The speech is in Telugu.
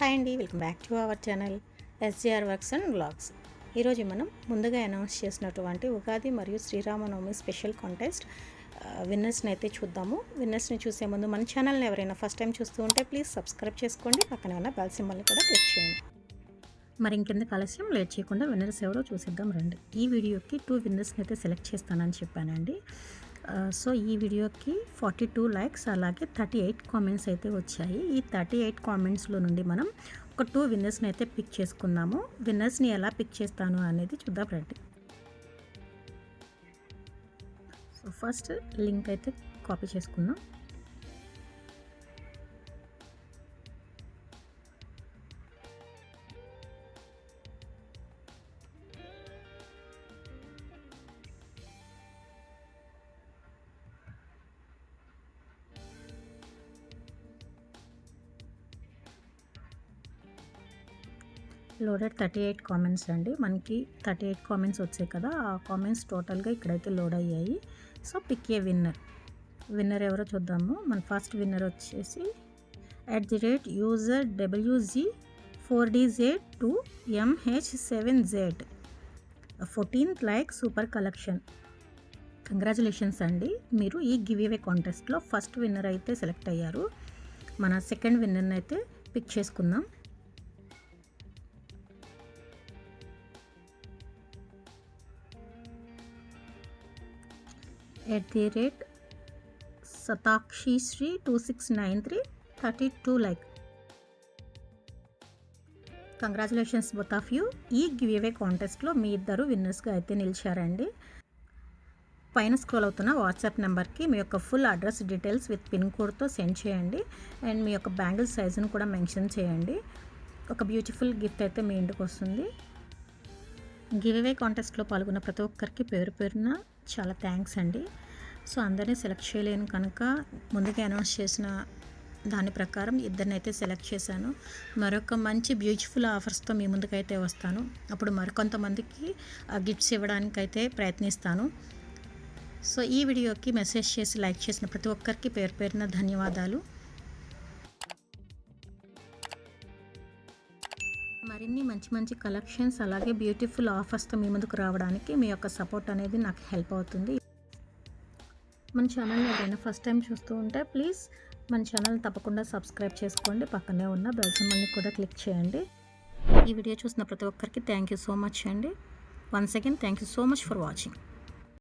హాయ్ అండి, welcome back to our channel SJR works and vlogs. ఈరోజు మనం ముందుగా అనౌన్స్ చేసినటువంటి ఉగాది మరియు శ్రీరామనవమి స్పెషల్ కాంటెస్ట్ విన్నర్స్ని అయితే చూద్దాము. విన్నర్స్ని చూసే ముందు మన ఛానల్ని ఎవరైనా ఫస్ట్ టైం చూస్తూ ఉంటే ప్లీజ్ సబ్స్క్రైబ్ చేసుకోండి, పక్కన ఉన్న బెల్ సింబల్ని కూడా క్లిక్ చేయండి. మరి ఇంకెందుకు ఆలస్యం, లేట్ చేయకుండా విన్నర్స్ ఎవరో చూసిద్దాం రండి. ఈ వీడియోకి 2 విన్నర్స్ని అయితే సెలెక్ట్ చేస్తానని చెప్పానండి. సో ఈ వీడియోకి 42 లైక్స్ అలాగే 38 కామెంట్స్ అయితే వచ్చాయి. ఈ 38 కామెంట్స్లో నుండి మనం ఒక 2 విన్నర్స్ని అయితే పిక్ చేసుకున్నాము. విన్నర్స్ని ఎలా పిక్ చేస్తాను అనేది చూద్దాం రండి. సో ఫస్ట్ లింక్ అయితే కాపీ చేసుకుందాం. లోడెడ్ 38 కామెంట్స్ అండి. మనకి 38 కామెంట్స్ వచ్చాయి కదా, ఆ కామెంట్స్ టోటల్గా ఇక్కడైతే లోడ్ అయ్యాయి. సో పిక్ ఏ విన్నర్ ఎవరో చూద్దాము. మన ఫస్ట్ విన్నర్ వచ్చేసి @user WG4DZ2MH7Z 14th like super collection. Congratulations అండి, మీరు ఈ గివ్ అవే కాంటెస్ట్లో ఫస్ట్ విన్నర్ అయితే సెలెక్ట్ అయ్యారు. మన సెకండ్ విన్నర్ని అయితే పిక్ చేసుకుందాం. @satakshishri2693 32 like. Congratulations both of you. ఈ గివ్ అవే కాంటెస్ట్లో మీ ఇద్దరు విన్నర్స్గా అయితే నిలిచారండి. పైన స్క్రోల్ అవుతున్న వాట్సాప్ నెంబర్కి మీ యొక్క full address details with pin కోడ్తో సెండ్ చేయండి. అండ్ మీ యొక్క బ్యాంగిల్ సైజును కూడా మెన్షన్ చేయండి. ఒక బ్యూటిఫుల్ గిఫ్ట్ అయితే మీ ఇంటికి వస్తుంది. గివ్ అవే కాంటెస్ట్లో పాల్గొన్న ప్రతి ఒక్కరికి పేరు పేరున చాలా థ్యాంక్స్ అండి. సో అందరినీ సెలెక్ట్ చేయలేను కనుక ముందుగా అనౌన్స్ చేసిన దాని ప్రకారం ఇద్దరిని అయితే సెలెక్ట్ చేశాను. మరొక మంచి బ్యూటిఫుల్ ఆఫర్స్తో మీ ముందుకైతే వస్తాను. అప్పుడు మరికొంతమందికి గిఫ్ట్స్ ఇవ్వడానికైతే ప్రయత్నిస్తాను. సో ఈ వీడియోకి మెసేజ్ చేసి లైక్ చేసిన ప్రతి ఒక్కరికి పేరు పేరున ధన్యవాదాలు. మరిన్ని మంచి మంచి కలెక్షన్స్ అలాగే బ్యూటిఫుల్ ఆఫర్స్తో మీ ముందుకు రావడానికి మీ యొక్క సపోర్ట్ అనేది నాకు హెల్ప్ అవుతుంది. మన ఛానల్ని ఎవరైనా ఫస్ట్ టైం చూస్తూ ఉంటే ప్లీజ్ మన ఛానల్ తప్పకుండా సబ్స్క్రైబ్ చేసుకోండి, పక్కనే ఉన్న బెల్ సింబల్ని కూడా క్లిక్ చేయండి. ఈ వీడియో చూసిన ప్రతి ఒక్కరికి థ్యాంక్ యూ సో మచ్ అండి. Once again thank you so much for watching.